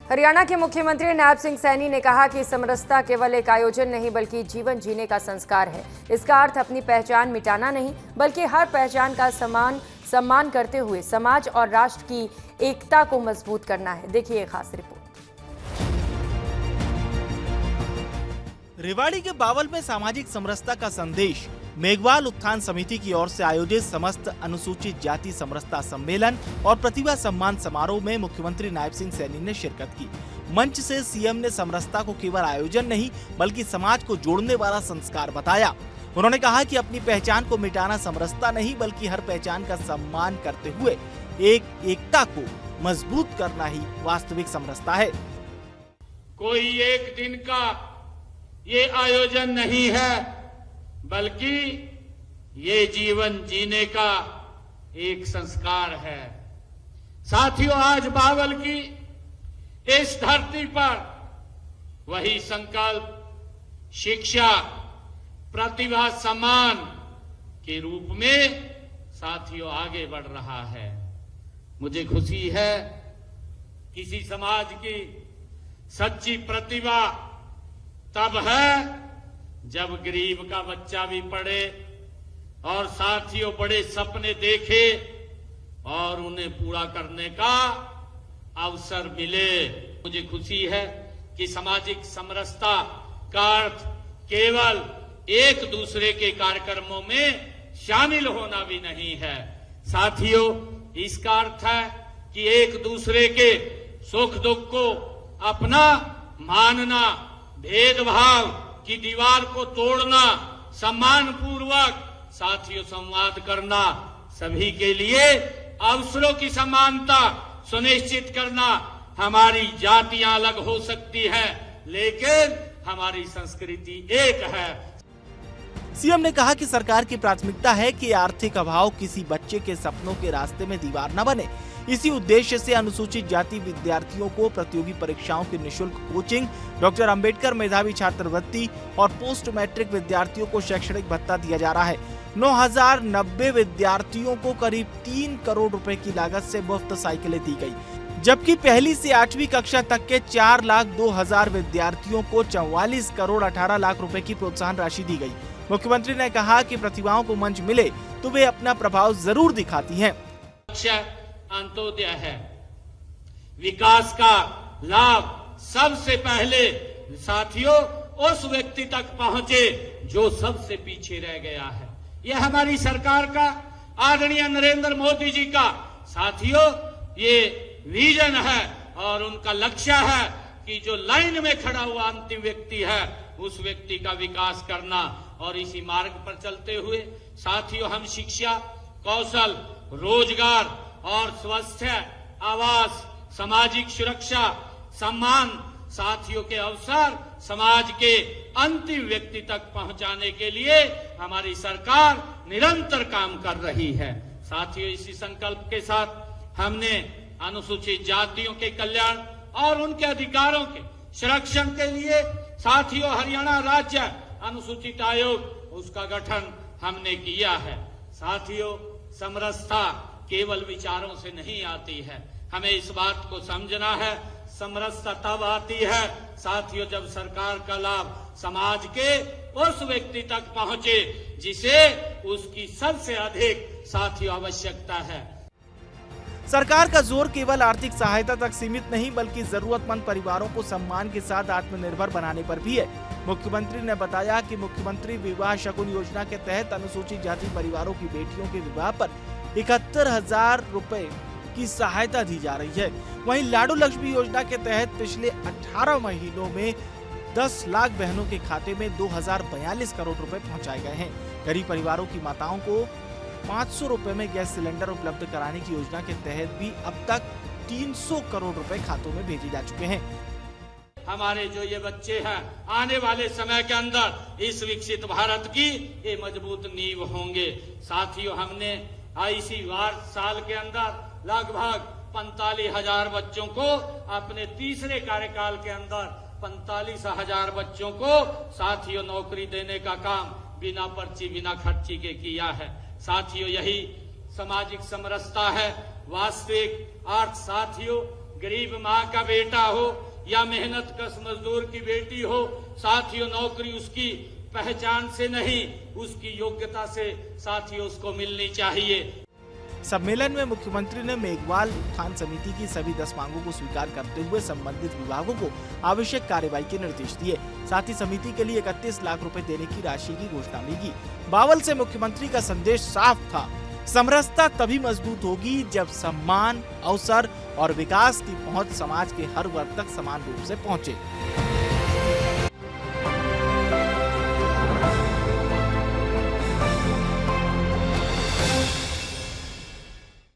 हरियाणा के मुख्यमंत्री नायब सिंह सैनी ने कहा कि समरसता केवल एक आयोजन नहीं बल्कि जीवन जीने का संस्कार है। इसका अर्थ अपनी पहचान मिटाना नहीं बल्कि हर पहचान का सम्मान करते हुए समाज और राष्ट्र की एकता को मजबूत करना है। देखिए खास रिपोर्ट। रेवाड़ी के बावल में सामाजिक समरसता का संदेश मेघवाल उत्थान समिति की ओर से आयोजित समस्त अनुसूचित जाति समरसता सम्मेलन और प्रतिभा सम्मान समारोह में मुख्यमंत्री नायब सिंह सैनी ने शिरकत की। मंच से सीएम ने समरसता को केवल आयोजन नहीं बल्कि समाज को जोड़ने वाला संस्कार बताया। उन्होंने कहा कि अपनी पहचान को मिटाना समरसता नहीं बल्कि हर पहचान का सम्मान करते हुए एकता को मजबूत करना ही वास्तविक समरसता है। कोई एक दिन का ये आयोजन नहीं है बल्कि ये जीवन जीने का एक संस्कार है। साथियों, आज बावल की इस धरती पर वही संकल्प शिक्षा प्रतिभा सम्मान के रूप में साथियों आगे बढ़ रहा है। मुझे खुशी है किसी समाज की सच्ची प्रतिभा तब है जब गरीब का बच्चा भी पढ़े और साथियों बड़े सपने देखे और उन्हें पूरा करने का अवसर मिले। मुझे खुशी है कि सामाजिक समरसता का अर्थ केवल एक दूसरे के कार्यक्रमों में शामिल होना भी नहीं है। साथियों, इसका अर्थ है कि एक दूसरे के सुख दुख को अपना मानना, भेदभाव की दीवार को तोड़ना, सम्मान पूर्वक साथियों संवाद करना, सभी के लिए अवसरों की समानता सुनिश्चित करना। हमारी जातियां अलग हो सकती है लेकिन हमारी संस्कृति एक है। सीएम ने कहा कि सरकार की प्राथमिकता है कि आर्थिक अभाव किसी बच्चे के सपनों के रास्ते में दीवार न बने। इसी उद्देश्य से अनुसूचित जाति विद्यार्थियों को प्रतियोगी परीक्षाओं की निःशुल्क कोचिंग, डॉक्टर अंबेडकर मेधावी छात्रवृत्ति और पोस्ट मैट्रिक विद्यार्थियों को शैक्षणिक भत्ता दिया जा रहा है। 9090 विद्यार्थियों को करीब 3 करोड़ रुपए की लागत से मुफ्त साइकिलें दी गई, जबकि पहली से 8वीं कक्षा तक के 4,02,000 विद्यार्थियों को 44 करोड़ 18 लाख रुपए की प्रोत्साहन राशि दी गई। मुख्यमंत्री ने कहा कि प्रतिभाओं को मंच मिले तो वे अपना प्रभाव जरूर दिखाती हैं। अंत्योदय है, विकास का लाभ सबसे पहले साथियों उस व्यक्ति तक पहुंचे जो सबसे पीछे रह गया है। यह हमारी सरकार का, आदरणीय नरेंद्र मोदी जी का साथियों ये विजन है और उनका लक्ष्य है कि जो लाइन में खड़ा हुआ अंतिम व्यक्ति है उस व्यक्ति का विकास करना। और इसी मार्ग पर चलते हुए साथियों हम शिक्षा, कौशल, रोजगार और स्वास्थ्य, आवास, सामाजिक सुरक्षा, सम्मान साथियों के अवसर समाज के अंतिम व्यक्ति तक पहुंचाने के लिए हमारी सरकार निरंतर काम कर रही है। साथियों, इसी संकल्प के साथ हमने अनुसूचित जातियों के कल्याण और उनके अधिकारों के संरक्षण के लिए साथियों हरियाणा राज्य अनुसूचित आयोग उसका गठन हमने किया है। साथियों, समरसता केवल विचारों से नहीं आती है, हमें इस बात को समझना है। समरसता तब आती है साथियों जब सरकार का लाभ समाज के उस व्यक्ति तक पहुंचे जिसे उसकी सबसे अधिक साथियों आवश्यकता है। सरकार का जोर केवल आर्थिक सहायता तक सीमित नहीं बल्कि जरूरतमंद परिवारों को सम्मान के साथ आत्मनिर्भर बनाने पर भी है। मुख्यमंत्री ने बताया कि मुख्यमंत्री विवाह शगुन योजना के तहत अनुसूचित जाति परिवारों की बेटियों के विवाह पर 71,000 रुपए की सहायता दी जा रही है। वहीं लाडू लक्ष्मी योजना के तहत पिछले 18 महीनों में 10 लाख बहनों के खाते में 2042 करोड़ रुपए पहुंचाए गए हैं। गरीब परिवारों की माताओं को 500 रुपए में गैस सिलेंडर उपलब्ध कराने की योजना के तहत भी अब तक 300 करोड़ रुपए खातों में भेजे जा चुके हैं। हमारे जो ये बच्चे हैं आने वाले समय के अंदर इस विकसित भारत की ये मजबूत नींव होंगे। साथियों, हमने इसी साल के अंदर लगभग 45,000 बच्चों को, अपने तीसरे कार्यकाल के अंदर 45,000 बच्चों को साथियों नौकरी देने का काम बिना पर्ची बिना खर्ची के किया है। साथियों, यही सामाजिक समरसता है, वास्तविक अर्थ साथियों गरीब माँ का बेटा हो या मेहनत कश मजदूर की बेटी हो, साथियों नौकरी उसकी पहचान से नहीं, उसकी योग्यता से साथियों उसको मिलनी चाहिए। सम्मेलन में मुख्यमंत्री ने मेघवाल उत्थान समिति की सभी 10 मांगों को स्वीकार करते हुए संबंधित विभागों को आवश्यक कार्रवाई के निर्देश दिए। साथ ही समिति के लिए 31 लाख रुपए देने की राशि की घोषणा भी की। बावल से मुख्यमंत्री का संदेश साफ था, समरसता तभी मजबूत होगी जब सम्मान, अवसर और विकास की पहुंच समाज के हर वर्ग तक समान रूप से पहुंचे।